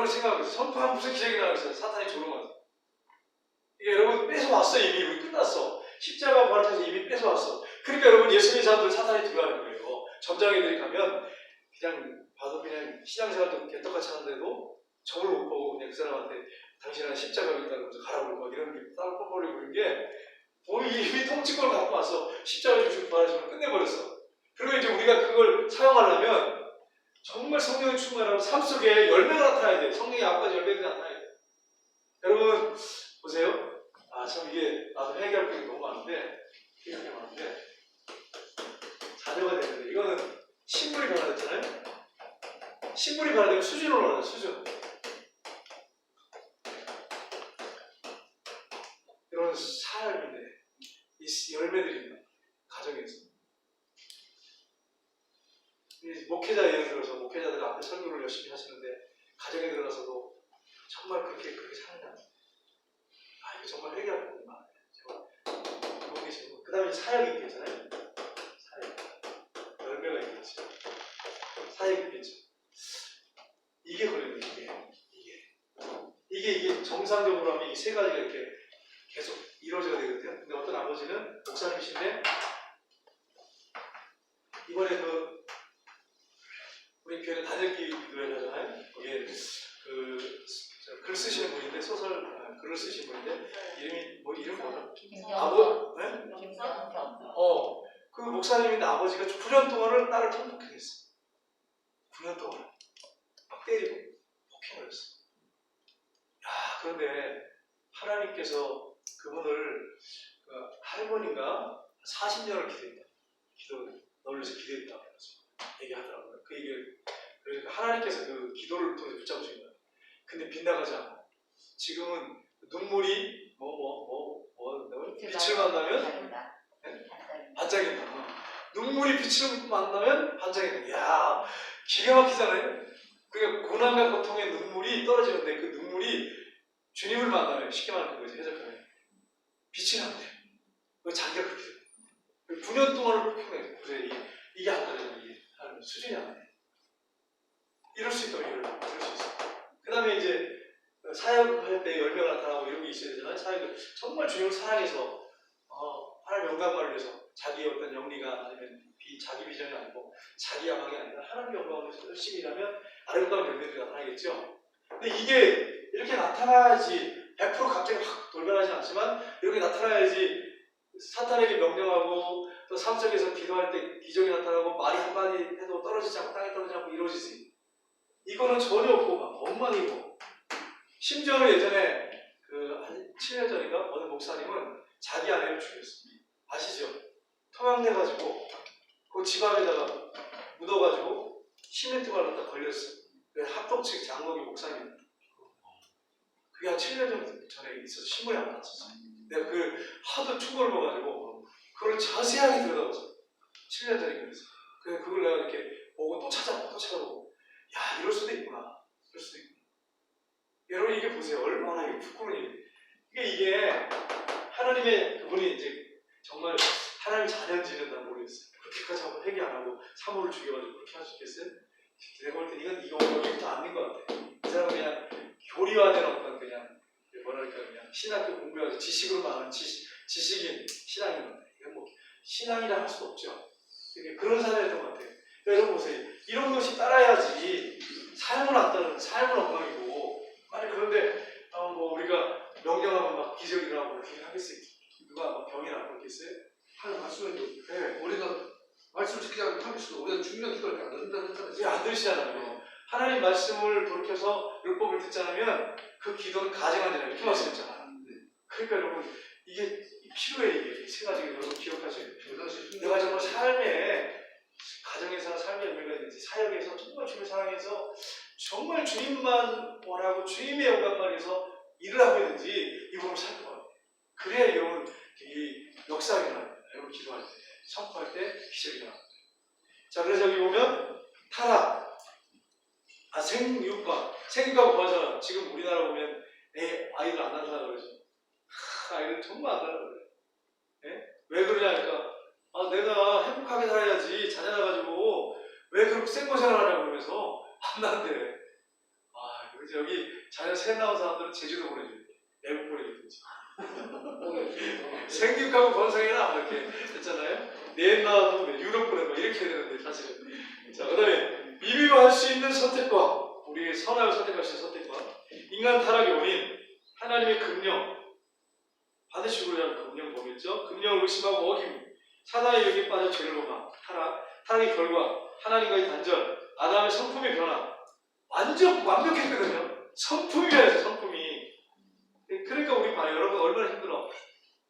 여러분 생각해보세요. 선포한 무슨 기적이 나왔어요? 사탄이 조롱하죠. 이게 여러분 뺏어왔어. 이미 우리 끝났어. 십자가 부활해서 이미 뺏어왔어. 그러니까 여러분 예수님의 사람들 사탄이 들어가는 거예요. 점장애들이 가면 그냥 봐도 그냥 신앙생활도 개떡같이 하는데도 저걸 못 보고 그냥 그 사람한테 당신은 십자가가 있다고 해서 가라고 막 이런 게 따로 뻔뻔하고 그런 게 이미 통치권을 갖고 와서 십자가 주시고 부활하시면 끝내버렸어. 그리고 이제 우리가 그걸 사용하려면 정말 성령의 충만하고 삶 속에 열매가 나타나야 돼요. 성령의 앞까지 열매가 나타나야 돼요. 여러분 보세요. 참 이게 나도 해결할 게 너무 많은데 자녀가 되는데 이거는 신분이 변화됐잖아요. 신분이 변화되면 수준으로 올라가요. 수준. 이런 삶인데 이 열매들입니다. 가정에서. 목회자 예를 들어서 목회자들 앞에 설교를 열심히 하시는데 가정에 들어가서도 정말 그렇게 사느냐. 이거 정말 회개할 부분이 많아요. 그 다음에 사역이 있겠잖아요. 사역. 열매가 있겠죠. 사역이 있겠죠. 이게 걸리는 이게 정상적으로 하면 이 세 가지가 이렇게 계속 이루어져야 되거든요. 근데 어떤 아버지는 목사님이신데 이번에 우리 교회 단일기 기도회 하잖아요. 거기에 글 쓰시는 분인데 글을 쓰신 분인데 이름이 이름 뭐죠? 김경섭. 네? 김경섭. 그 목사님인데 아버지가 9년 동안을 딸을 통폭행했어. 9년 동안 막 때리고 폭행을 했어. 그런데 하나님께서 그분을 할머니가 40년을 널려서 기도했다고 얘기하더라고요. 그 얘기를 그러니까 하나님께서 그 기도를 통해서 붙잡으신 거예요. 근데 빗나가지 않고 지금은 눈물이 빛을 만나면 반짝인다. 눈물이 빛을 만나면 반짝인다. 이야, 기가 막히잖아요. 그러니까 고난과 고통의 눈물이 떨어지는데 그 눈물이 주님을 만나면 쉽게 말하면 그거지. 해석하면 빛이 난대. 자기가 그렇게 돼. 9년 동안을 폭행해. 그래, 이게 안 되잖아. 이게 하는 수준이 안 돼. 이럴 수 있다면 이럴 수 있어. 그 다음에 이제 사역할 때 열매가 나타나고 이런 게 있어야 되잖아요. 사역을 정말 주님을 사랑해서 하나님 영광을 위해서 자기의 어떤 영리가 아니면 자기 비전이 아니고 자기 야망이 아니라 하나님 영광을 위해서 열심히 일하면 아름다운 열매들이 나타나겠죠. 근데 이게 이렇게 나타나야지 100% 갑자기 확 돌변하지 않지만 이렇게 나타나야지 사탄에게 명령하고 또 삶 속에서 기도할 때 기적이 나타나고 말이 한마디 해도 떨어지지 않고 땅에 떨어지지 않고 이루어지지. 이거는 전혀 없고 막 엉망이고 심지어는 예전에 한 7년 전인가 어느 목사님은 자기 아내를 죽였어요. 아시죠? 토막내가지고 그 집 앞에다가 묻어가지고 시멘트가 갖다 걸렸어. 합동 측 장로교 목사님. 그게 한 7년 전에 있어서 신문에 안 나왔었어. 내가 하도 충고를 먹어가지고 그걸 자세하게 들여다봤어. 7년 전에 그랬어. 그래서 그걸 내가 이렇게 보고 또 찾아보고 야, 이럴 수도 있구나. 여러분 이게 보세요. 얼마나 이게 부끄러운 일이에요. 이게 하나님의 그분이 이제 정말 하나님 자녀인지는 난 모르겠어요. 그렇게까지 한번 회개 안 하고 사모를 죽여가지고 그렇게 할 수 있겠어요? 내가 볼 때 이거 여기부터 안 된 것 같아. 이 사람은 그냥 교리화된 어떤 그냥 신학교 공부해서 지식으로만 하는 지식인 신앙인 것 같아. 이건 뭐 신앙이라 할 수도 없죠. 그런 사람이었던 것 같아요. 여러분 보세요. 이런 것이 따라야지 삶은 안 따르는 삶은 엉망이고 그런데 우리가 명령하면 막 기적이 일어나고 그렇게 하겠어요? 누가 막 병이 나고 그렇겠어요? 하는 말씀은 우리가 말씀을 지키지 않으면 하겠어. 우리가 중요한 기도를 안 듣는다는 했잖아요. 왜 안 들으시잖아요. 하나님 말씀을 돌이켜서 율법을 듣지 않으면 그 기도는 가증하잖아요. 이렇게 말씀했잖아. 그러니까 여러분 이게 필요해. 이게 세 가지 여러분 기억하셔야 돼요. 내가 정말 삶에 가정에서 삶의 열매가 있는지 사역에서 정말 주님을 사랑해서 정말 주님만 원하고 주님의 영광만 위해서 일을 하고 있는지 이 부분을 살 것 같아요. 그래야 여러분 이 역사가 일어납니다. 여러분 기도할 때, 선포할 때 기적이 일어납니다. 자, 그래서 여기 보면 타락, 생육과 부하잖아. 지금 우리나라 보면 아이들 안 낳는다 그러죠. 아이들 정말 안 낳는다 그래. 네? 왜 그러냐니까 내가 행복하게 살아야지 자녀 낳아가지고 왜 그렇게 생고생활 하냐고 그러면서 안 낳는데 이거 그래서 여기 자녀 셋 나온 사람들은 제주도 보내줘야 돼. 외국 보내주든지. 생육하고 번성해라 이렇게 했잖아요. 넷 나와도 유럽 보내고 이렇게 해야 되는데 사실은. 자, 그다음에 이미가 할 수 있는 선택과 우리 선악을 선택할 수 있는 선택과 인간 타락의 원인 하나님의 금령 반드시 우리가 금령 보겠죠. 금령을 의심하고 어김 사단의 영에 빠져 죄를 범함 타락의 결과 하나님과의 단절 아담의 성품의 변화 완전 완벽했거든요. 성품이 변했어요. 성품이. 그러니까 우리 봐요. 여러분 얼마나 힘들어.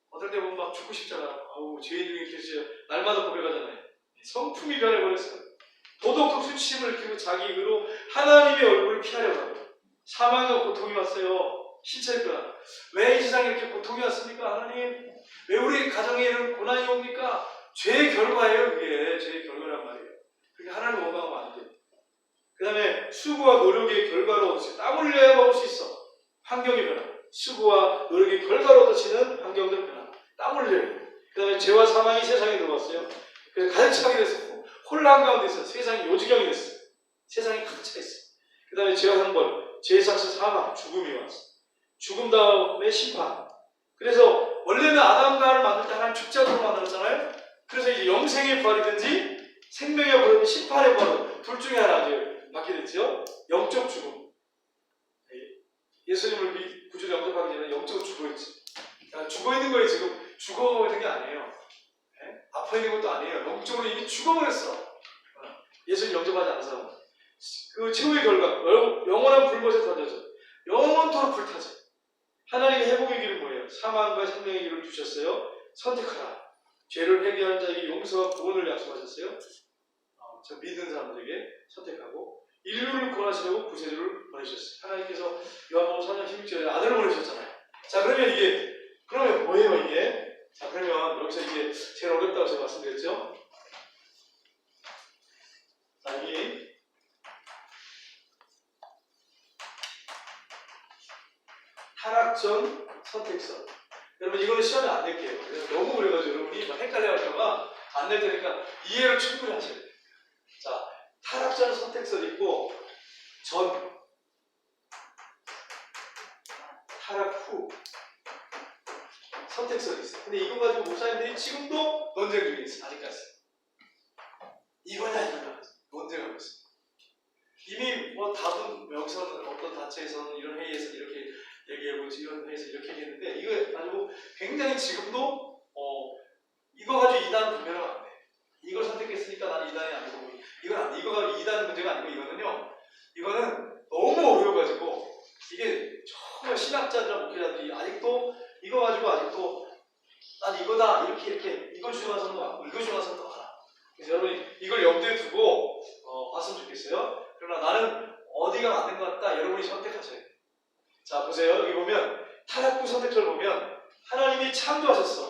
어떨 때 보면 막 죽고 싶잖아. 아우 죄인 중에 계시죠. 날마다 고백하잖아요. 성품이 변해버렸어요. 도덕적 수치심을 느끼고 자기 의로 하나님의 얼굴을 피하려고 하고 사망과 고통이 왔어요. 신체의 변화. 왜 이 세상에 이렇게 고통이 왔습니까? 하나님 왜 우리 가정에 이런 고난이 옵니까? 죄의 결과예요. 그게 죄의 결과란 말이에요. 그게 하나님 원망하면 안 돼요. 그 다음에 수고와 노력의 결과로 땀 흘려야 먹을 수 있어. 환경의 변화. 수고와 노력의 결과로 얻어지는 환경적 변화. 땀 흘려요. 그 다음에 죄와 사망이 세상에 들어왔어요. 그래서 가득 차게 됐어. 혼란 가운데 있어. 세상이 요지경이 됐어. 세상이 가득 차 있어. 그 다음에 죄와 형벌, 죄의 삭스 사망, 죽음이 왔어. 죽음 다음에 심판. 그래서 원래는 아담과를 만들 때 하나님 죽자도로 만들었잖아요. 그래서 이제 영생의 부활이든지 생명의 부활이든 심판의 부활 둘 중에 하나 이제 맡게 됐죠. 영적 죽음. 예수님을 구주로 영접하기 전에 영적으로 죽어있지. 죽어 있는 거예요. 지금 죽어 있는 게 아니에요. 아파 있는 것도 아니에요. 영적으로 이미 죽어버렸어. 예수님 영접하지 않은 사람은. 그 최후의 결과 영원한 불못에 던져져. 영원토록 불타져. 하나님의 회복의 길은 뭐예요? 사망과 생명의 길을 주셨어요. 선택하라. 죄를 회개하는 자에게 용서와 구원을 약속하셨어요. 저 믿는 사람들에게 선택하고 인류를 구원하시려고 구세주를 보내셨어요. 하나님께서 요한복음 4장 16절에 아들을 보내셨잖아요. 자, 그러면 뭐예요 이게? 자, 그러면 여기서 이게 제일 어렵다고 제가 말씀드렸죠? 자, 이 타락 전 선택선. 여러분 이거는 시험에 안 낼게요. 너무 그래가지고 여러분이 막 헷갈려할까봐 안 낼 테니까 이해를 충분히 하셔야 돼요. 자, 타락 전 선택선 있고 타락 후 선택선이 있어요. 근데 이거 가지고 목사님들이 지금도 논쟁 중에 있어요. 아직까지. 이거냐 논쟁하고 있어요. 이미 뭐 답은 여기서는 어떤 단체에서는 이런 회의에서 이렇게 얘기하고 이런 회의에서 이렇게 얘기했는데 이거 가지고 굉장히 지금도 이거 가지고 이단 분별하면 안 돼. 이걸 선택했으니까 나는 이단이 아니고 이건 안 돼. 이거 가지고 이단 문제가 아니고 이거는 너무 어려워가지고 이게 정말 신학자들이나 목회자들이 아직도 이거 가지고 아직도 난 이거다 이렇게 이거 주장하는 사람도 많고 이거 주장하는 사람도 많아. 그래서 여러분이 이걸 염두에 두고 봤으면 좋겠어요. 그러나 나는 어디가 맞는 것 같다 여러분이 선택하셔야 돼요. 자, 보세요. 여기 보면 타락 후 선택절을 보면 하나님이 창조하셨어.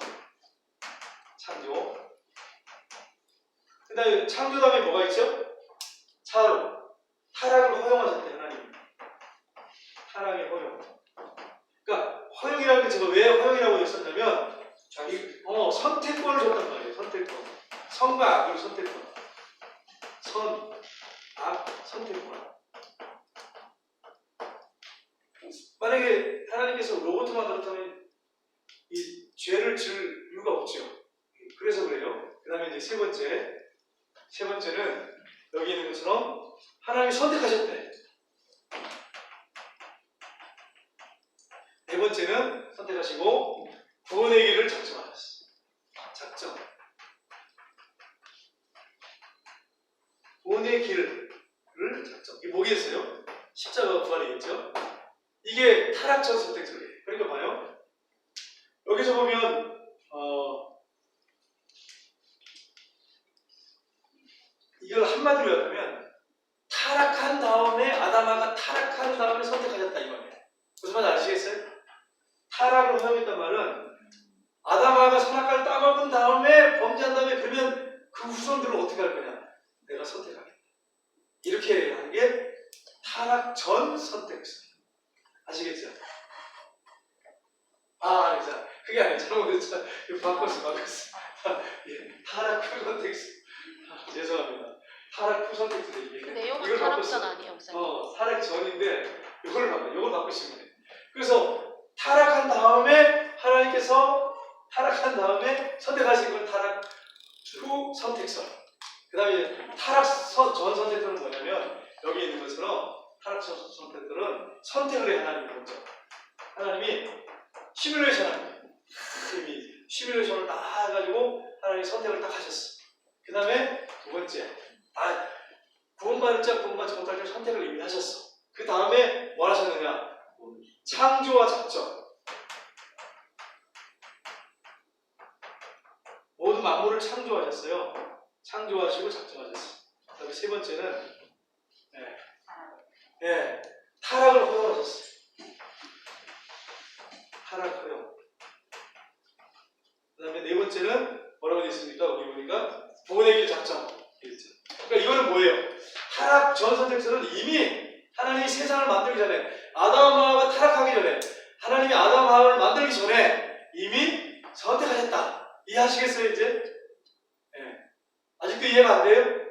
창조. 그 다음에 창조 다음에 뭐가 있죠? 타락을 허용하셨대 하나님. 타락의 허용. 그러니까 허용이라는 게 제가 왜 허용이라고 했었냐면 선택권을 줬단 말이에요. 선택권. 선과 악을 선택권. 선, 악, 선택권. 만약에 하나님께서 로봇을 만들었다면 이 죄를 지을 이유가 없죠. 그래서 그래요. 그 다음에 이제 세 번째는 여기 있는 것처럼 하나님이 선택하셨대. 네 번째는 선택하시고 구원의 길을 작정하셨어요. 작정. 구원의 길을 작정. 이게 뭐겠어요? 십자가가 부활이겠죠? 이게 타락전 선택절이에요. 그러니까 봐요. 여기서 보면 이걸 한마디로 요약하면 타락한 다음에 아담아가 타락한 다음에 선택하셨다 이 말이에요. 무슨 말인지 아시겠어요? 타락을 허용했단 말은 아담아가 선악과를 따먹은 다음에 범죄한 다음에 그러면 그 후손들은 어떻게 할 거냐? 내가 선택하겠다. 이렇게 하는 게 타락 전 선택선. 아시겠죠? 아니죠. 그게 아니에요. 잘못했죠. 이거 바꿨어. 예, 타락 후 선택선. 죄송합니다. 타락 후 선택선. 그 내용은 타락전 아니에요, 목사님? 타락 전인데 이걸 바꾸시면 돼요. 그래서 타락한 다음에 하나님께서 타락한 다음에 선택하신 건 타락 후 선택선. 그 다음에 타락 전 선택들은 뭐냐면 여기 있는 것처럼 타락 전 선택들은 선택을 해 하나님 먼저. 하나님이 시뮬레이션 합니다. 이미 시뮬레이션을 다 해가지고 하나님이 선택을 딱 하셨어. 그 다음에 두 번째, 구원받을 자, 구원받지 못할 자 선택을 이미 하셨어. 그 다음에 뭘 하셨느냐? 창조와 작정. 모든 만물을 창조하셨어요. 창조하시고 작정하셨어요. 그 다음에 세 번째는 타락을 허용하셨어요. 타락 허용. 그 다음에 네 번째는 뭐라고 되어 있습니까? 우리 보니까 구원의 길 작정. 그러니까 이거는 뭐예요? 타락 전 선택서는 이미 하나님이 세상을 만들기 전에 아담과 하와가 타락하기 전에 하나님이 아담과 하와를 만들기 전에 이미 선택하셨다. 이해하시겠어요 이제? 아직도 이해가 안 돼요?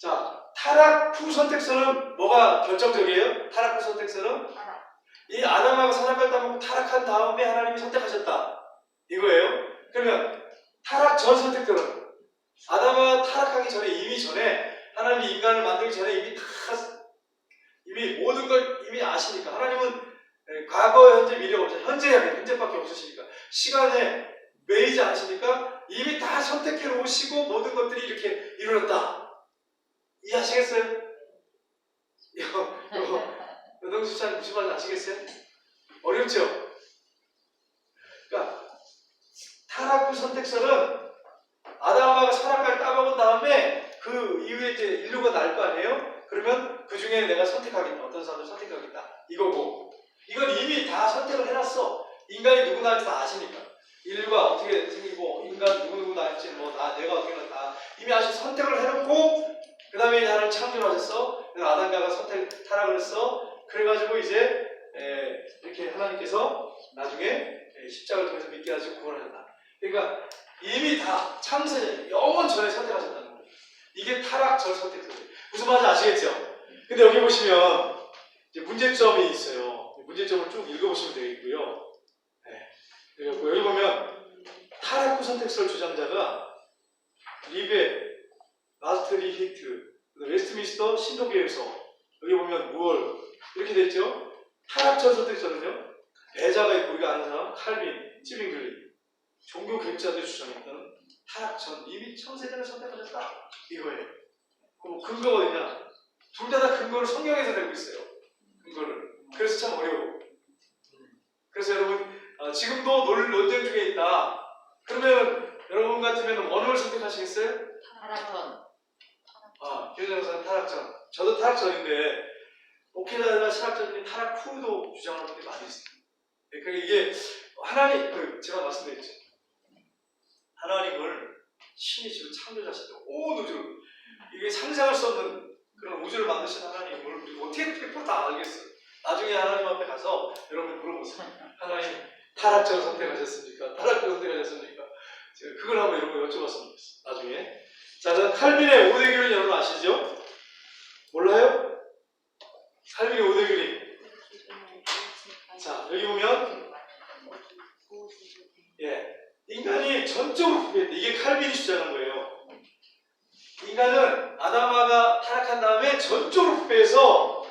자, 타락 후 선택서는 뭐가 결정적이에요? 타락 후 선택서는 이 아담하고 선악과를 따먹고 타락한 다음에 하나님이 선택하셨다. 이거예요. 그러면 타락 전 선택들은 아담과 타락하기 전에 이미 전에 하나님이 인간을 만들기 전에 이미 모든 걸 이미 아시니까 하나님은 과거, 현재, 미래 없어요. 현재밖에 없으시니까 시간에 매이지 않으시니까 이미 다 선택해 놓으시고 모든 것들이 이렇게 이루어졌다. 이해하시겠어요? 여동수찬 무슨 말인지 아시겠어요? 어렵죠? 그러니까 타락 후 선택서는 아담하고 선악과를 따먹은 다음에 그 이후에 이제 인류가 날 거 아니에요? 그러면 그 중에 내가 선택하겠다. 어떤 사람을 선택하겠다. 이거고. 이건 이미 다 선택을 해놨어. 인간이 누구 날지 다 아시니까. 인류가 어떻게 생기고 인간 누구 날지 내가 어떻게 날지 이미 아시 선택을 해놓고 그 다음에 하나님 창조를 하셨어. 아담과가 타락을 했어. 그래가지고 이제 이렇게 하나님께서 나중에 십자가를 통해서 믿게 하시고 구원하셨다. 그러니까 이미 다 창세 영원 전에 선택하셨다는 거예요. 이게 타락 전 선택들이에요. 무슨 말인지 아시겠죠? 근데 여기 보시면 이제 문제점이 있어요. 문제점을 쭉 읽어보시면 되겠고요. 여기 보면 타락 후 선택설 주장자가 마스트 리히트, 웨스트민스터 신도계에서 여기 보면 무얼 이렇게 돼 있죠? 타락 전 선택설은요. 배자가 있고 우리가 아는 사람 칼빈, 찌빙글리 종교 개혁자들이 주장했던 타락 전 이미 창세전에 선택하셨다 이거예요. 그럼 근거가 어디냐? 둘 다 근거를 성경에서 내고 있어요. 근거를. 그래서 참 어려워. 그래서 여러분 지금도 논쟁 중에 있다. 그러면 여러분 같으면 어느 걸 선택하시겠어요? 타락전. 기회장사는 타락전. 저도 타락전인데 목회자나 신학자들이 타락 후도 주장하는 분들이 많이 있어요. 그러니까 이게 하나님 제가 말씀드렸죠. 하나님을 신이 지금 창조자시죠. 온 우주를 이게 상상할 수 없는 그런 우주를 만드신 하나님을 우리가 어떻게 다 알겠어요. 나중에 하나님 앞에 가서 여러분 물어보세요. 하나님 타락전 선택하셨습니까? 타락전 선택하셨습니까? 제가 그걸 한번 여러분 여쭤봤으면 좋겠어요. 나중에. 자, 그럼 칼빈의 5대 교리 여러분 아시죠? 몰라요? 칼빈의 5대 교리. 자, 여기 보면 인간이 전적으로 부패했다. 이게 칼빈이 주장한 거예요. 인간은 아담하가 타락한 다음에 전적으로 부패해서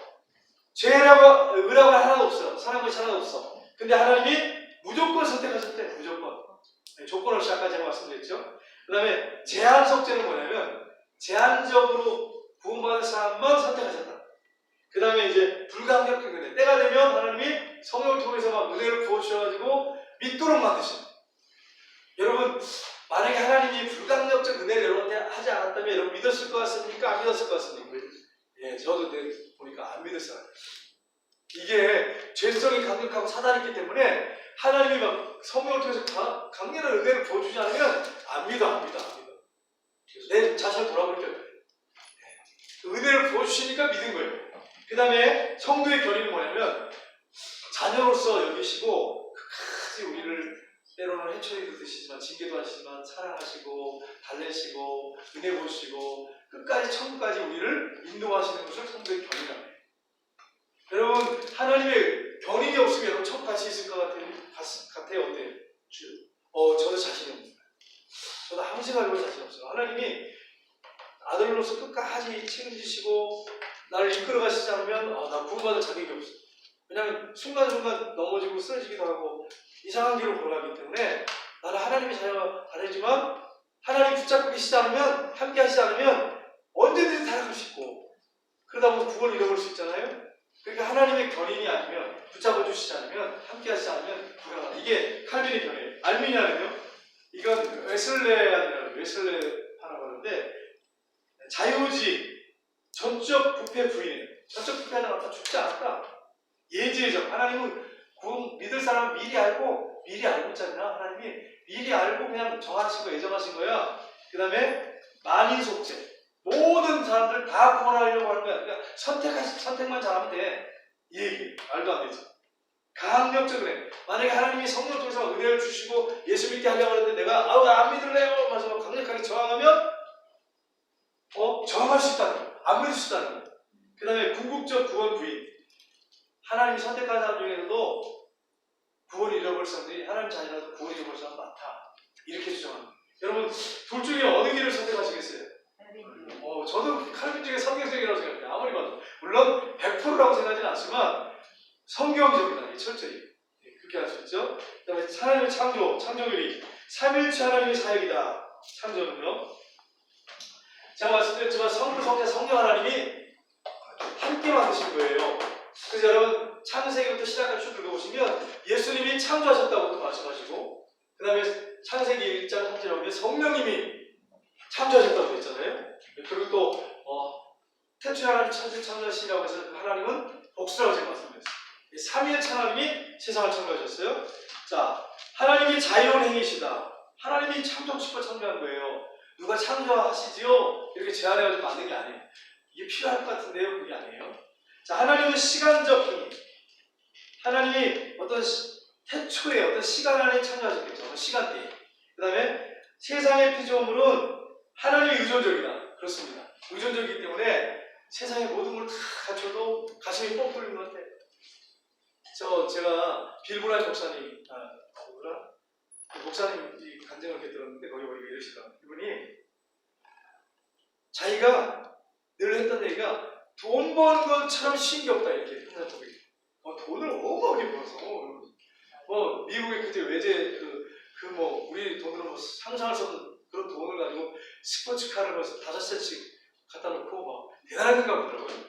죄라고 의라고 하나도 없어요. 사는 것이 하나도 없어. 근데 하나님이 무조건 선택하셨대. 무조건. 조건 없이 아까 제가 말씀드렸죠. 그 다음에 제한 속죄는 뭐냐면 제한적으로 구원받을 사람만 선택하셨다. 그 다음에 이제 불가항력적 은혜. 때가 되면 하나님이 성령을 통해서 막 은혜를 부어주셔가지고 믿도록 만드신. 여러분 만약에 하나님이 불가항력적 은혜를 여러분한테 하지 않았다면 여러분 믿었을 것 같습니까? 안 믿었을 것 같습니까? 저도 보니까 안 믿었어요. 이게 죄성이 강력하고 사단이 있기 때문에 하나님이 막 성령을 통해서 강렬한 은혜를 부어주지 않으면 안 믿어. 내 자신을 돌아보니까 은혜를 부어주시니까 믿은 거예요. 그 다음에 성도의 결의는 뭐냐면 자녀로서 여기시고 끝까지 우리를 때로는 해초리도 드시지만 징계도 하시지만 사랑하시고 달래시고 은혜 보시고 끝까지 천국까지 우리를 인도하시는 것을 성도의 결의라고 해요. 여러분 하나님의 견인이 없으면 여러분 첫 같이 있을 것 같아요? 어때요? 저도 자신이 없습니다. 저도 아무 생각해볼 자신 없어요. 하나님이 아들로서 끝까지 책임지시고 나를 이끌어 가시지 않으면 나 구원받을 자격이 없어. 왜냐하면 순간순간 넘어지고 쓰러지기도 하고 이상한 길을 걸어가기 때문에 나는 하나님의 자녀가 아니지만 하나님 붙잡고 계시지 않으면, 함께 하시지 않으면 언제든지 타락할 수 있고 그러다 보면 구원을 잃어버릴 수 있잖아요. 그러니까 하나님의 견인이 아니면, 붙잡아 주시지 않으면, 함께 하시지 않으면 불가능하다. 이게 칼빈의 견해예요. 알미니아는요, 이건 웨슬레파라고 하는데 자유의지, 전적 부패 부인이에요. 전적 부패하다 갖다 죽지 않았다. 예지의적. 하나님은 구원 믿을 사람은 미리 알고 있잖아. 하나님이 미리 알고 그냥 정하신 거, 예정하신 거야. 그 다음에 만인속죄. 모든 사람들 다 구원하려고 하는 거야. 그러니까 선택만 잘하면 돼. 이 얘기. 말도 안 되지. 강력적으로 해. 만약에 하나님이 성령 통해서 은혜를 주시고 예수 믿게 하려고 하는데 내가 안 믿을래요. 말해서 강력하게 저항하면 저항할 수 있다는 거야. 안 믿을 수 있다는 거야. 그 다음에 궁극적 구원 부인. 하나님이 선택한 사람 중에서도 구원을 잃어버릴 사람들이 하나님 자녀라도 구원을 잃어버릴 사람 많다. 이렇게 주장합니다. 여러분, 둘 중에 어느 길을 선택하시겠어요? 저도 칼빈 중에 성경적이라고 생각해요. 아무리 봐도. 물론 100%라고 생각하지는 않지만 성경적이다. 철저히. 그렇게 할 수 있죠. 그 다음에 하나님의 창조율이 삼일체 하나님의 사역이다. 창조는요. 제가 말씀드렸지만 성부, 성자, 성령 하나님이 함께 만드신 거예요. 그래서 여러분 창세기부터 시작해서 쭉 읽어보시면 예수님이 창조하셨다고도 말씀하시고 그 다음에 창세기 1장 3절에 보면 성령님이 창조하셨다고 했잖아요. 그리고 또 태초에 하나님 창조하시라고 해서 하나님은 복수라고 제가 말씀드렸어요. 삼위일체 하나님이 세상을 창조하셨어요. 자, 하나님이 자유로운 행위시다. 하나님이 창조하고 싶어 창조한 거예요. 누가 창조하시지요? 이렇게 제안해가지고 만든 게 아니에요. 이게 필요할 것 같은데요? 그게 아니에요. 자, 하나님은 시간적 행위. 하나님이 어떤 태초에 어떤 시간 안에 창조하셨겠죠. 시간대에. 그 다음에 세상의 피조물은 하나님이 의존적이다. 그렇습니다. 의존적이기 때문에 세상의 모든 걸 다 갖춰도 가슴이 뻥 뚫리는 것 같아요. 제가 빌브라이 목사님, 목사님 간증을 이렇게 들었는데 거기 이러시더라고요. 이분이 자기가 늘 했던 얘기가 돈 버는 것처럼 쉬운 게 없다 이렇게 항상 보게. 돈을 어마어마하게 벌어서 미국의 그때 외제 우리 돈으로 상상할 수 없는 그런 돈을 가지고 스포츠카를 5세씩 갖다 놓고 대단한가 보더라고요.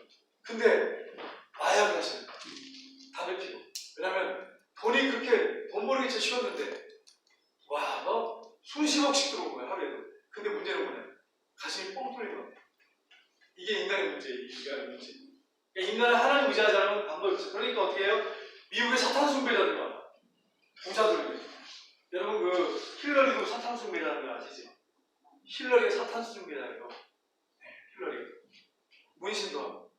근데 마약을 하시는 거예요. 담배 피고. 왜냐면 돈이 그렇게 돈 벌기 진짜 쉬웠는데 수십억씩 들어온 거야 하루에도. 근데 문제는 뭐냐? 가슴이 뻥 뚫리는 거야. 이게 인간의 문제예요. 그러니까 인간은 하나님 의지하지 않으면 방법이 없어요. 그러니까 어떻게 해요? 미국의 사탄 숭배자들 봐. 부자들. 여러분 힐러리도 사탄 숭배자는 거 아시죠? 힐러리가 사탄 숭배자예요. 네, 힐러리. 문신도 하고.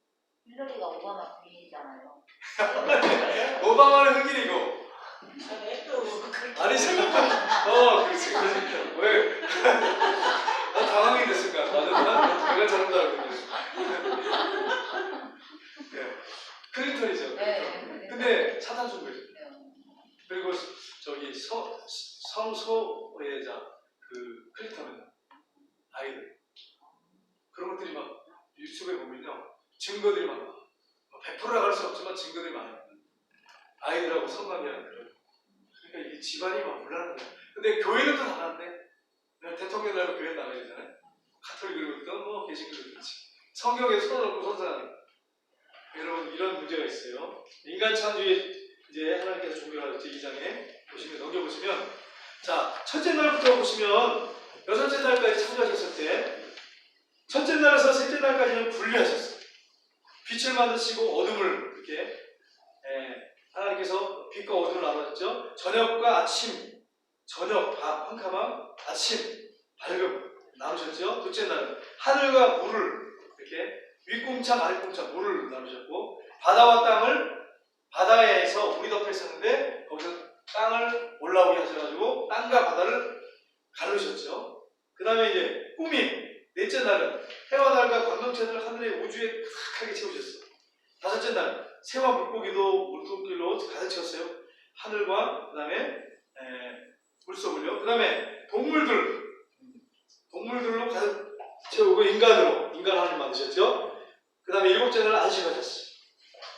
힐러리가 오바마 부인이잖아요. 오바마는 흑인이고. 아니 생각보다 그렇지. 왜? 난 당황이 됐을까? 난 내가 잘못 알았거든. 클린턴이죠. 네. 근데 사탄 숭배죠. 그리고 성소외자 클린턴은 아이들 그런 것들이 막 유튜브에 보면요 증거들이 많아. 100%라고 할 수 없지만 증거들이 많아요. 아이들하고 성관계하는 그런. 그러니까 이 집안이 막 불나는 거야. 근데 교회는 또 나가는데 대통령 나라고 교회 나가야 되잖아요. 가톨릭을 듣든 개신교를 듣지. 성경에 손을 얹고 선생하니까. 여러분 이런 문제가 있어요. 인간 창조에 이제 하나님께서 종교하셨죠. 2장에 보시면 넘겨보시면 자 첫째 날부터 보시면 여섯째 날까지 창조하셨을 때 첫째 날에서 셋째 날까지는 분리하셨어요. 빛을 만드시고 어둠을 이렇게 하나님께서 빛과 어둠을 나누셨죠. 저녁과 아침, 저녁 밤 캄캄함, 아침 밝음 나누셨죠. 둘째 날은 하늘과 물을 이렇게 윗꿈참 아랫꿈참 물을 나누셨고 바다와 땅을 바다에서 물이 덮여 있었는데 거기서 땅을 올라오게 하셔가지고 땅과 바다를 가르셨죠. 그 다음에 이제 꾸밈 넷째 날은 해와 달과 광명체들을 하늘의 우주에 탁하게 채우셨어. 다섯째 날 새와 물고기도 물고기로 가득 채웠어요. 하늘과 그다음에 물속을요. 그다음에 동물들로 가득 채우고 인간 하나님 만드셨죠. 그다음에 7제를 안식하셨어요.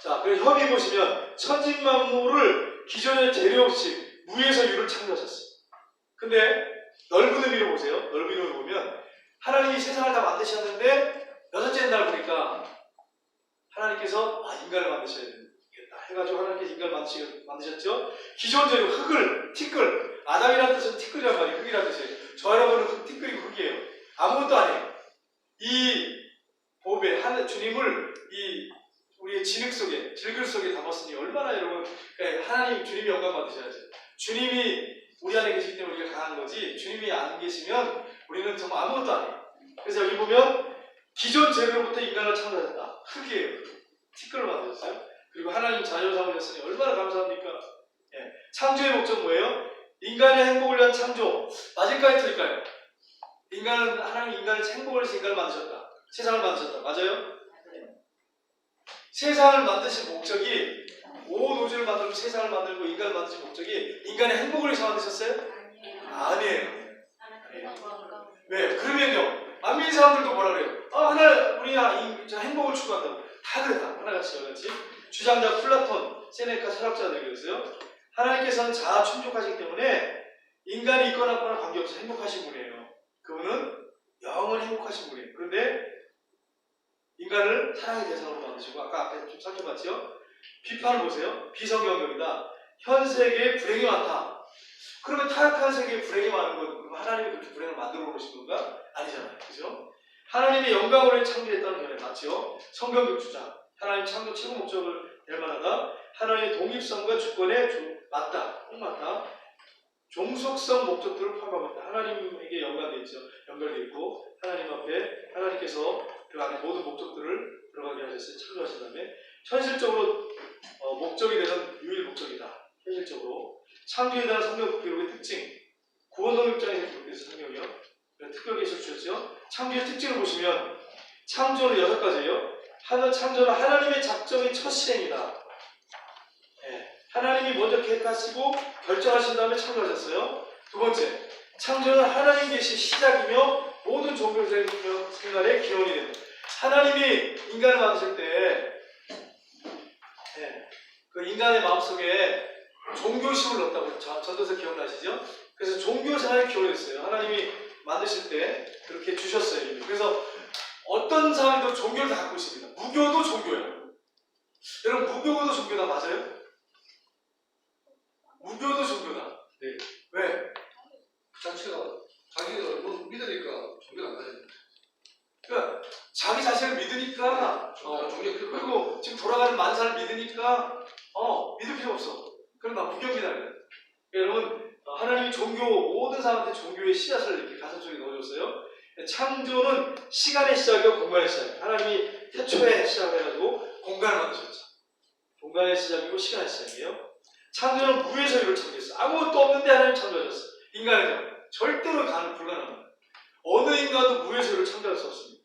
자, 그리고 협의 보시면 천진만물을 기존의 재료 없이 무에서 유를 창조하셨어요. 근데 넓은 의미로 보세요. 넓은 의미로 보면 하나님이 세상을 다 만드셨는데 6째 날 보니까 하나님께서 인간을 만드셔야 되겠다 해가지고 하나님께서 인간을 만드셨죠. 기존 재료 흙을 티끌, 아담이라는 뜻은 티끌이란 말이에요. 흙이라는 뜻이에요. 저 여러분은 티끌이고 흙이에요. 아무것도 아니에요. 이 보배 하늘 주님을 이 우리의 질글 속에 담았으니 얼마나 여러분, 그러니까 하나님 주님이 영광 받으셔야죠. 주님이 우리 안에 계시기 때문에 우리가 강한 거지, 주님이 안 계시면 우리는 정말 아무것도 아니에요. 그래서 여기 보면 기존 재료로부터 인간을 창조하셨다. 흙이에요. 티끌을 만드셨어요. 그리고 하나님 자녀 삼으셨으니 얼마나 감사합니까? 예. 창조의 목적 뭐예요? 인간의 행복을 위한 창조. 맞을까요? 틀릴까요? 하나님 인간의 행복을 위해서 인간을 만드셨다. 세상을 만드셨다. 맞아요? 세상을 만드신 목적이, 온 우주를 만들고 세상을 만들고 인간을 만드신 목적이 인간의 행복을 위해서 만드셨어요? 아니에요. 왜? 그러면요, 만민 사람들도 뭐라 그래요? 우리가 행복을 추구한다고. 다 그래, 다. 하나같이 여같이. 주장자 플라톤, 세네카 철학자들이 그랬어요. 하나님께서는 자아 충족하시기 때문에 인간이 있거나 없거나 관계없이 행복하신 분이에요. 그분은 영원히 행복하신 분이에요. 그런데 인간을 사랑의 대상으로 만드시고, 아까 앞에 좀 살펴봤죠? 비판을 보세요. 비성경적이다. 현 세계에 불행이 많다. 그러면 타락한 세계에 불행이 많은 건, 그럼 하나님이 그렇게 불행을 만들어 놓으신 건가? 아니잖아요. 그죠? 하나님의 영광으로 창조했다는 견해 맞죠? 성경적 주장. 하나님 창조 최고 목적을 될 만하다. 하나님의 독립성과 주권에 맞다. 꼭 맞다. 종속성 목적들을 포함하고 있다. 하나님에게 연관되어 있죠. 연결되어 있고, 하나님 앞에 하나님께서 그 안에 모든 목적들을 들어가게 하셨어요. 창조하신 다음에 현실적으로 목적이 되는 유일 목적이다. 현실적으로 창조에 대한 성경 기록의 특징, 구원론 입장에서 기록돼서 성경이요. 특별 계시를 주셨죠. 창조의 특징을 보시면 창조는 6가지예요. 창조는 하나님의 작정의 첫 실행이다. 하나님이 먼저 계획하시고 결정하신 다음에 창조하셨어요. 두 번째, 창조는 하나님 계신 시작이며 모든 종교 생활의 기원이 됩니다. 하나님이 인간을 만드실 때 그 인간의 마음속에 종교심을 넣었다고 전도서 기억나시죠? 그래서 종교 생활의 기원이 됐어요. 하나님이 만드실 때 그렇게 주셨어요. 이미. 그래서 어떤 사람도 종교를 다 갖고 있습니다. 무교도 종교예요. 여러분, 무교도 종교다 맞아요? 무교도 종교다. 네. 왜? 그 자체가 자기가 뭐 믿으니까 종교가 안 가요. 그러니까 자기 자신을 믿으니까 그리고 지금 돌아가는 만사를 믿으니까 믿을 필요 없어. 그럼 나 무교입니다. 여러분, 하나님이 모든 사람한테 종교의 씨앗을 이렇게 가슴 속에 넣어줬어요. 창조는 시간의 시작이고 공간의 시작. 하나님이 태초에 시작해가지고 공간을 만드셨죠. 공간의 시작이고 시간의 시작이에요. 창조는 무에서 유를 창조했어요. 아무것도 없는데 하나님 창조하셨어요. 인간은요, 절대로 불가능합니다. 어느 인간도 무에서 유를 창조할 수 없습니다.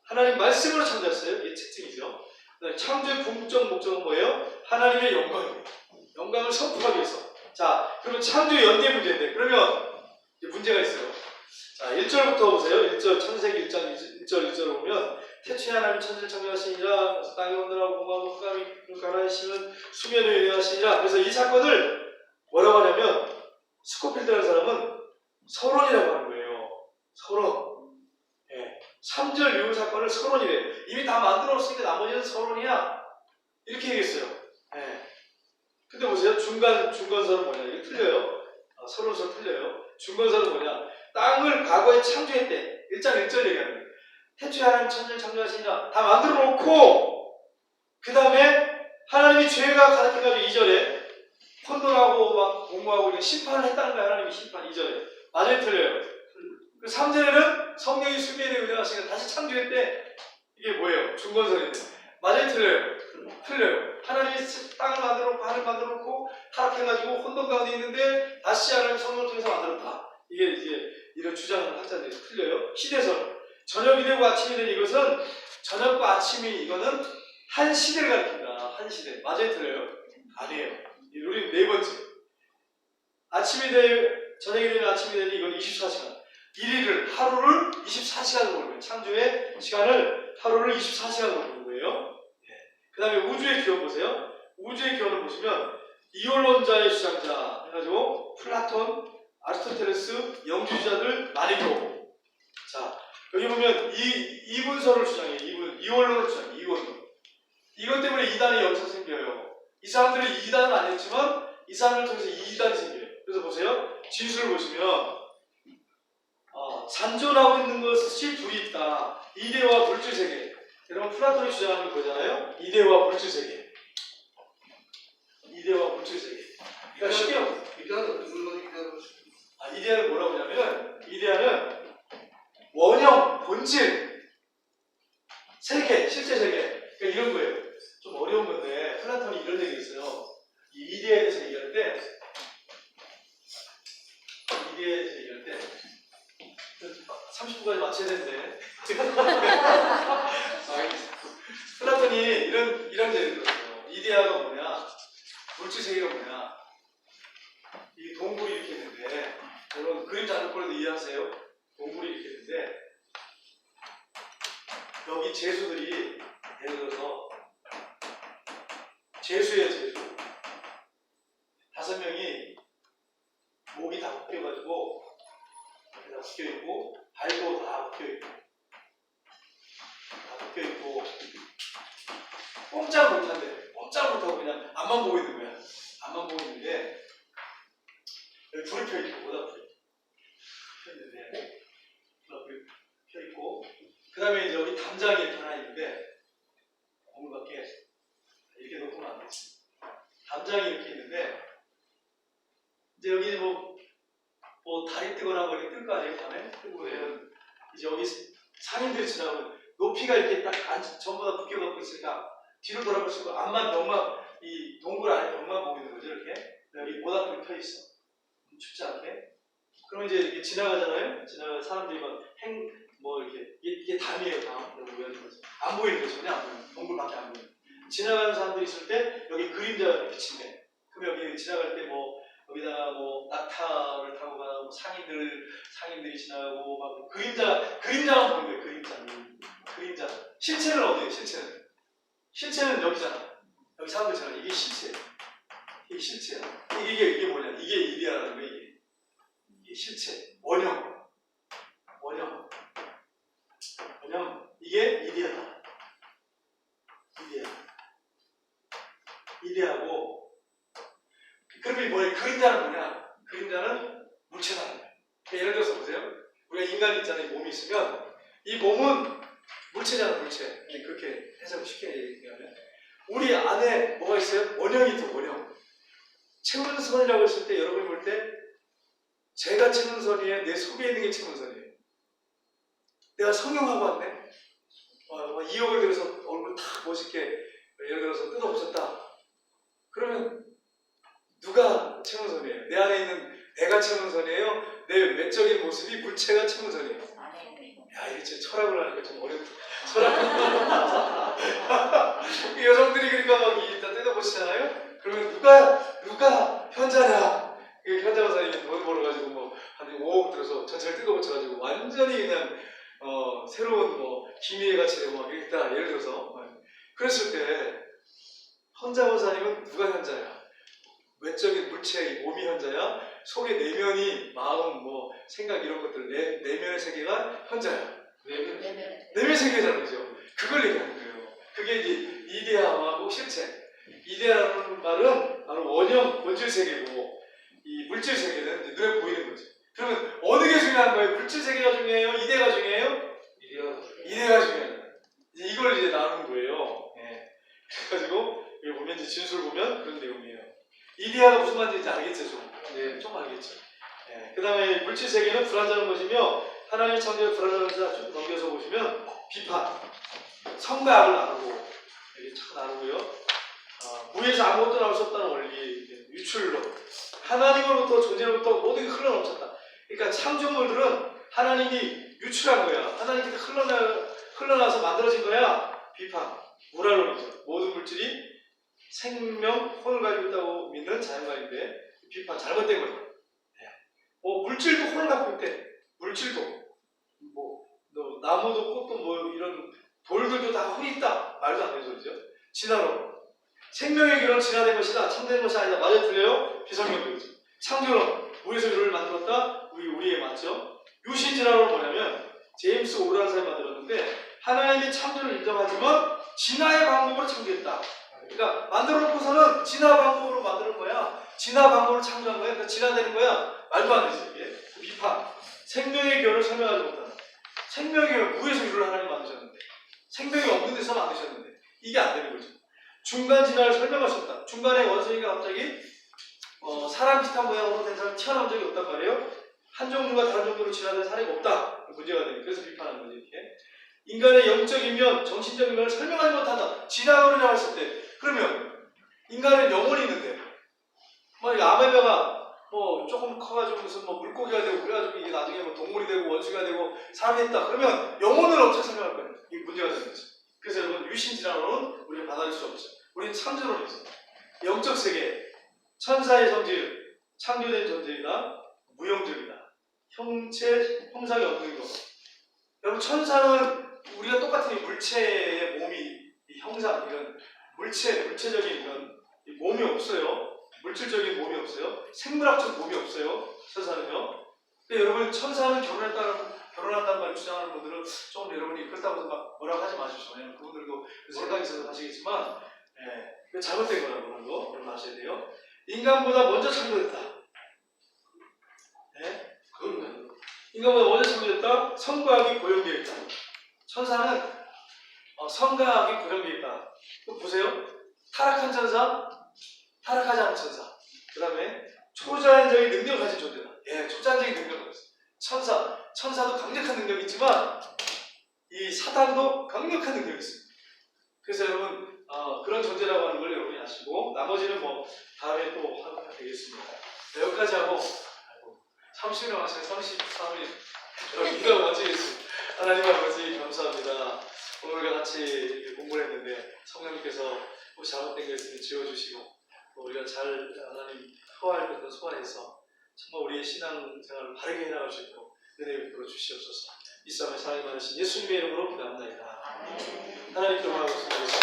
하나님 말씀으로 창조했어요. 이게 특징이죠. 창조의 궁극적 목적은 뭐예요? 하나님의 영광입니다. 영광을 선포하기 위해서. 자, 그러면 창조 연계 문제인데, 그러면 문제가 있어요. 자, 1절부터 보세요. 1절, 창세기 1장 1절을 보면, 태초에 하나님 천지를 창조하시니라. 그래서 땅이 온전하고 공하고 흑암이 가라하시는 수면 위에 하시니라. 그래서 이 사건을 뭐라고 하냐면, 스코필드라는 사람은 서론이라고 하는 거예요. 서론. 3절 유후 사건을 서론이래. 이미 다 만들어 놓았으니까 나머지는 서론이야. 이렇게 얘기했어요. 근데 보세요. 중건설은 뭐냐? 이게 틀려요. 서론설 틀려요. 중건설은 뭐냐? 땅을 과거에 창조했대. 1장 1절 얘기하는 거예요. 태초에 하나님 천지를 창조하시니라. 다 만들어 놓고, 그 다음에 하나님이 죄가 가득해가지고 2절에 혼돈하고 막 공모하고 심판을 했다는 거예요. 하나님이 심판 2절에. 맞아요? 틀려요. 3절에는 성령이 수비에 운행하시니까 다시 창조했대. 이게 뭐예요? 중건설인데. 맞아요? 틀려요? 틀려요. 하나님이 땅을 만들어 놓고 하늘을 만들어 놓고 타락해가지고 혼돈 가운데 있는데 다시 하나님 성령을 통해서 만들었다. 이게 이제 이런 주장을 학자들이 틀려요. 시대설. 저녁이 되고 아침이 된 이것은 저녁과 아침이 이거는 한 시대를 가리킨다. 한 시대. 맞아요, 틀려요? 아니에요. 우리 네 번째. 아침이 되 저녁이 되면 아침이 되니 이건 24시간. 하루를 24시간으로 보는 거예요. 창조의 시간을 하루를 24시간으로 보는 거예요. 그 다음에 우주의 기원 보세요. 우주의 기원을 보시면 이원론자의 주장자 해가지고 플라톤, 아리스토텔레스, 영주주자들 많이 들어오고. 자, 여기 보면 이분설을 주장해요. 이원론을 주장해요. 이원론. 이것 때문에 이단이 여기서 생겨요. 이 사람들이 이단은 아니었지만 이 사람을 통해서 이단이 생겨요. 그래서 보세요. 진술을 보시면 잔존하고 있는 것이 둘이 있다. 이데와 물질 세계. 여러분 플라톤이 주장하는 거잖아요. 이데와 물질 세계. 이데와 물질 세계. 그러니까 쉽게 이데아는 뭐라고 하냐면 이데아는 원형, 본질, 세계, 실제 세계. 그러니까 이런 거예요. 좀 어려운 건데 플라톤이 이런 얘기 있어요. 이 이데아에 대해서 얘기할 때 30분까지 맞춰야 되는데 플라톤이 이런 예를 들었어요. 이데아가 뭐냐, 물질 세계가 뭐냐. 이 동굴이 이렇게 있는데 여러분 그림 잘 보고도 이해하세요. 동굴이 이렇게 있는데 여기 죄수들이 예를 들어서 죄수예요, 죄수. 5명이 목이 다 묶여가지고 여기다 묶여있고 발도 다 묶여있고 꼼짝 못한대. 꼼짝 못하고 그냥 앞만 보고 있는 거야. 앞만 보고 있는데 여기 불이 펴있고 모닥불이 펴있는데 모닥불이 펴있고 그 다음에 이제 여기 담장이 이렇게 하나 있는데 건물 밖에 이렇게 놓고는 안 되지. 담장이 이렇게 있는데 이제 여기 뭐 다리 뜨거나 뭐 이렇게 뜰 거 아니에요, 밤에? 뜨고 그러면 이제 여기 상인들이 지나가면 높이가 이렇게 딱 전부 다 묶여갖고 있으니까 뒤로 돌아볼 수 있고 앞만 벽만 이 동굴 안에 벽만 보고 있는 거죠, 이렇게. 여기 모닥불이 펴 있어. 춥지 않게. 그럼 이제 이렇게 지나가잖아요. 지나가 사람들이 이게 담이에요, 담. 안 보이는 거죠, 전혀 안 보이는. 동굴밖에 안 보이는. 지나가는 사람들이 있을 때 여기 그림자가 비친대. 그럼 여기 지나갈 때 여기다가 낙타를 타고 가고 상인들이 지나가고 막 그림자만 보는 거예요. 그림자. 실체는 어디예요? 실체는 여기잖아. 여기 사람들 잖아. 이게 실체예요. 이게 실체야. 이게 뭐냐? 이게 이데아라는 거예요. 이게 실체. 원형. 이게 이데아다. 이데아고. 그러면 뭐예요? 그림자는 뭐냐? 그림자는 물체라는 거예요. 그러니까 예를 들어서 보세요. 우리가 인간이 있잖아요. 몸이 있으면 이 몸은 물체잖아, 물체. 그렇게 해석을 쉽게 얘기하면 우리 안에 뭐가 있어요? 원형이 있어, 원형. 체문선이라고 했을 때 여러분이 볼 때 제가 체문선이에요? 내 속에 있는 게 체문선이에요? 내가 성형하고 왔네? 2억을 들여서 얼굴 탁 멋있게 예를 들어서 뜯어붙였다. 그러면 누가 체문선이에요? 내 안에 있는 내가 체문선이에요? 내 외적인 모습이 물체가 체문선이에요? 야, 이게 진짜 철학을 하니까 좀 어렵다. 여성들이 그러니까 막 일단 뜯어보시잖아요? 그러면 누가 현자냐? 현자가 사람이 돈 벌어가지고 한 5억 들어서 전체를 뜯어붙여가지고 완전히 그냥 새로운 기미의 가치 되고 막 이랬다. 예를 들어서 그랬을 때 현자 보사님은 누가 현자야? 외적인 물체, 몸이 현자야? 속의 내면이 마음, 생각 이런 것들 내면의 세계가 현자야. 내면 세계잖아요, 그죠? 그걸 얘기하는 거예요. 그게 이제 이데아하고 실체. 이데아라는 말은 바로 원형, 본질 세계고 이 물질 세계는 이제 눈에 보이는 거지. 그러면 어느 게 중요한 거예요? 물질 세계가 중요해요? 이데아가 중요해요? 이데아가 중요해요. 이제 이걸 이제 나누는 거예요. 그래가지고 여기 보면 이제 진술 보면 그런 내용이에요. 이데아가 무슨 말인지 알겠죠, 좀 알겠죠. 그 다음에 물질 세계는 불완전한 것이며 하나님의 창조의 불완전한 자 쭉 넘겨서 보시면 비판, 성과 악을 나누고 여기 쫙 나누고요. 무에서 아무것도 나올 수 없다는 원리, 유출로 하나님으로부터 존재로부터 모든 게 흘러넘쳤다. 그러니까 창조물들은 하나님이 유출한 거야. 하나님께서 흘러나서 만들어진 거야. 비판, 무랄론이죠. 모든 물질이 생명, 혼을 가지고 있다고 믿는 자연관인데 비판 잘못된 거죠. 네. 물질도 혼을 갖고 있대. 물질도 너 나무도 꽃도 이런 돌들도 다 혼이 있다. 말도 안 되는 소리죠. 진화론. 생명의 기로는 진화된 것이다. 참된 것이 아니다. 맞아 틀려요? 비성경적이죠. 창조론. 무에서 유를 만들었다. 우리에 맞죠? 유신진화론은 뭐냐면 제임스 오브라는 사람이 만들었는데 하나님의 창조를 인정하지만 진화의 방법으로 창조했다. 그러니까 만들어 놓고서는 진화 방법으로 만드는 거야. 진화 방법으로 창조한 거야. 그러니까 진화되는 거야. 말도 안 되지 이게. 비판. 생명의 기원을 설명하지 못한다. 생명의 기원 무에서 유를 하나님 만드셨는데 생명이 없는 데서 만드셨는데 이게 안 되는 거죠. 중간 진화를 설명할 수 없다. 중간에 원숭이가 갑자기 사람 비슷한 모양으로 된 사람이 튀어나온 적이 없단 말이에요. 한 종류가 다른 종류로 진화된 사례가 없다. 문제가 되니 그래서 비판하는 거지 이렇게. 인간의 영적인 면, 정신적인 면을 설명하지 못한다. 진화론이라고 했을 때 그러면 인간은 영혼이 있는데 아메바가 조금 커가지고 무슨 물고기가 되고 그래가지고 이게 나중에 동물이 되고 원숭이가 되고 사람이 있다. 그러면 영혼을 어떻게 설명할 거예요? 이게 문제가 되는 거죠. 그래서 여러분 유신진화론은 우리가 받아들일 수 없죠. 우리는 창조론이죠. 영적 세계, 천사의 성질, 창조된 존재이다, 무형적이다, 형체, 형상이 없는 것. 여러분 천사는 우리가 똑같은 이 물체의 몸이 이 형상 이런 물체적인 이런 이 몸이 없어요. 물질적인 몸이 없어요. 생물학적 몸이 없어요. 천사는요. 근데 여러분 천사는 결혼한다는 말 주장하는 분들은 조금 여러분이 그렇다고 해서 막 뭐라고 하지 마십시오. 왜냐면 그분들도 그 생각이 있어서 하시겠지만 그 잘못된 거라고 거 여러분 아셔야 돼요. 인간보다 먼저 창조됐다. 그건 인간보다 먼저 창조됐다. 성과 학이 고용되어 있다. 천사는 성과 학이 고용되어 있다. 또 보세요. 타락한 천사, 타락하지 않은 천사. 그 다음에 초자연적인 능력을 가진 존재다. 초자연적인 능력을 가졌어. 천사도 강력한 능력이 있지만 이 사단도 강력한 능력이 있습니다. 그래서 여러분 그런 존재라고 하는 걸 여러분이 아시고 나머지는 다음에 또 하면 되겠습니다. 여기까지 하고 30년 하시면 33일 여러분 기도 마치겠습니다. 하나님 아버지 감사합니다. 오늘 우리가 같이 공부를 했는데 성령님께서 혹시 잘못된 게 있으면 지워주시고 우리가 잘 하나님 소화할 것도 소화해서 정말 우리의 신앙생활을 바르게 해나갈 수 있도록 은혜 베풀어 주시옵소서. 이 싸움에 사랑이 많으신 예수님의 이름으로 기도합니다. 하나님께 원하고 싶습니다.